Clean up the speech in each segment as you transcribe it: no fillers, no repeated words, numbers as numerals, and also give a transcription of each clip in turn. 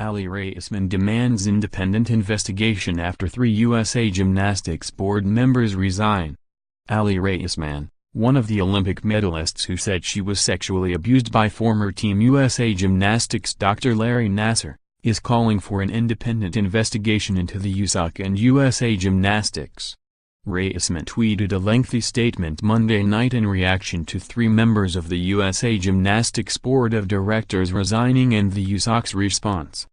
Aly Raisman demands independent investigation after 3 USA Gymnastics board members resign. Aly Raisman, one of the Olympic medalists who said she was sexually abused by former Team USA Gymnastics Dr. Larry Nassar, is calling for an independent investigation into the USOC and USA Gymnastics. Raisman tweeted a lengthy statement Monday night in reaction to 3 members of the USA Gymnastics Board of Directors resigning and the USOC's response.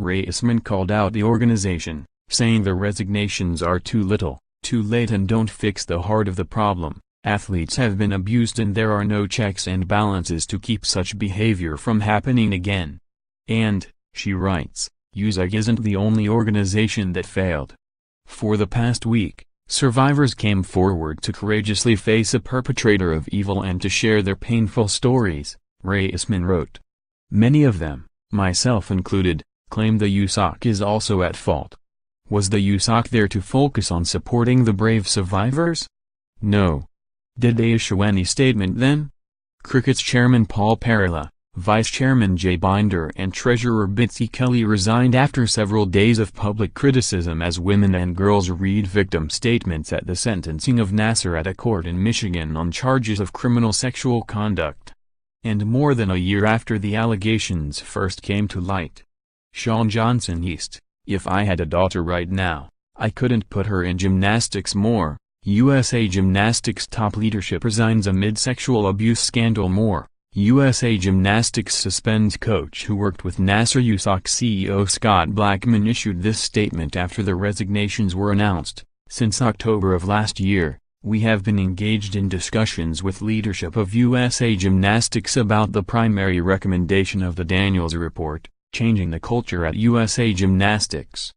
Raisman called out the organization, saying the resignations are too little, too late and don't fix the heart of the problem. Athletes have been abused and there are no checks and balances to keep such behavior from happening again. And, she writes, USAG isn't the only organization that failed. For the past week, survivors came forward to courageously face a perpetrator of evil and to share their painful stories, Raisman wrote. Many of them, myself included, claim the USOC is also at fault. Was the USOC there to focus on supporting the brave survivors? No. Did they issue any statement then? Cricket's chairman Paul Perella, Vice Chairman Jay Binder and Treasurer Bitsy Kelly resigned after several days of public criticism as women and girls read victim statements at the sentencing of Nassar at a court in Michigan on charges of criminal sexual conduct. And more than a year after the allegations first came to light. Sean Johnson East, if I had a daughter right now, I couldn't put her in gymnastics more. USA Gymnastics top leadership resigns amid sexual abuse scandal. More. USA Gymnastics suspends coach who worked with Nassar. USOC CEO Scott Blackman issued this statement after the resignations were announced. Since October of last year, we have been engaged in discussions with leadership of USA Gymnastics about the primary recommendation of the Daniels Report, changing the culture at USA Gymnastics.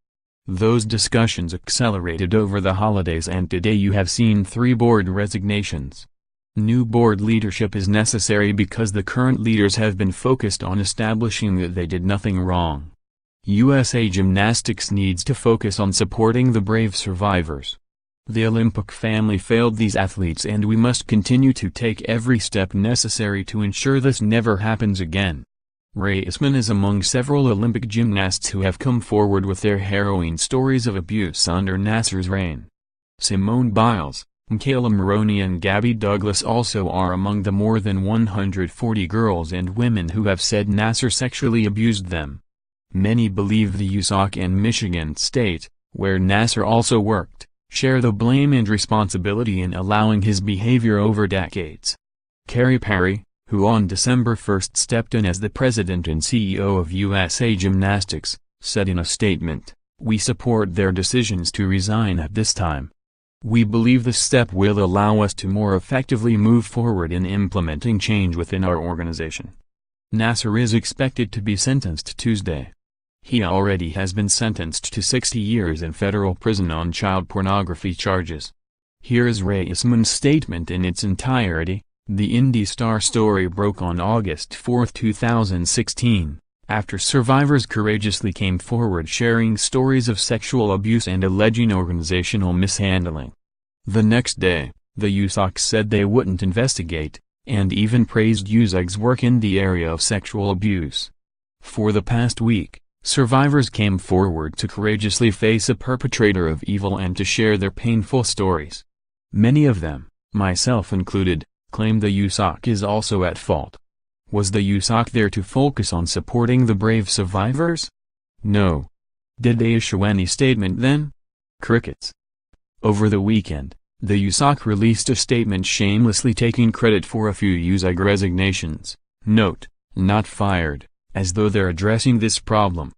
Those discussions accelerated over the holidays and today you have seen 3 board resignations. New board leadership is necessary because the current leaders have been focused on establishing that they did nothing wrong. USA Gymnastics needs to focus on supporting the brave survivors. The Olympic family failed these athletes and we must continue to take every step necessary to ensure this never happens again. Raisman is among several Olympic gymnasts who have come forward with their harrowing stories of abuse under Nassar's reign. Simone Biles, Michaela Maroney and Gabby Douglas also are among the more than 140 girls and women who have said Nassar sexually abused them. Many believe the USOC and Michigan State, where Nassar also worked, share the blame and responsibility in allowing his behavior over decades. Carrie Perry, who on December 1 stepped in as the president and CEO of USA Gymnastics, said in a statement, "We support their decisions to resign at this time. We believe this step will allow us to more effectively move forward in implementing change within our organization." Nassar is expected to be sentenced Tuesday. He already has been sentenced to 60 years in federal prison on child pornography charges. Here is Raisman's statement in its entirety. The Indy Star story broke on August 4, 2016, after survivors courageously came forward sharing stories of sexual abuse and alleging organizational mishandling. The next day, the USOC said they wouldn't investigate, and even praised USAG's work in the area of sexual abuse. For the past week, survivors came forward to courageously face a perpetrator of evil and to share their painful stories. Many of them, myself included, claim the USOC is also at fault. Was the USOC there to focus on supporting the brave survivors? No. Did they issue any statement then? Crickets. Over the weekend, the USOC released a statement shamelessly taking credit for a few USAG resignations. Note, not fired, as though they're addressing this problem.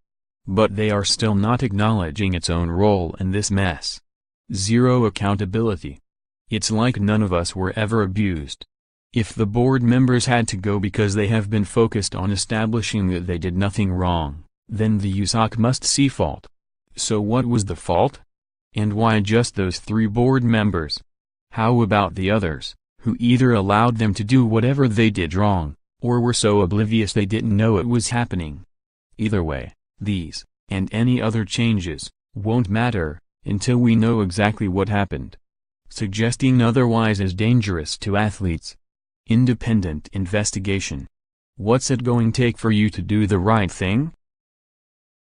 But they are still not acknowledging its own role in this mess. Zero accountability. It's like none of us were ever abused. If the board members had to go because they have been focused on establishing that they did nothing wrong, then the USOC must see fault. So what was the fault? And why just those 3 board members? How about the others, who either allowed them to do whatever they did wrong, or were so oblivious they didn't know it was happening? Either way, these, and any other changes, won't matter, until we know exactly what happened. Suggesting otherwise is dangerous to athletes. Independent investigation. What's it going to take for you to do the right thing?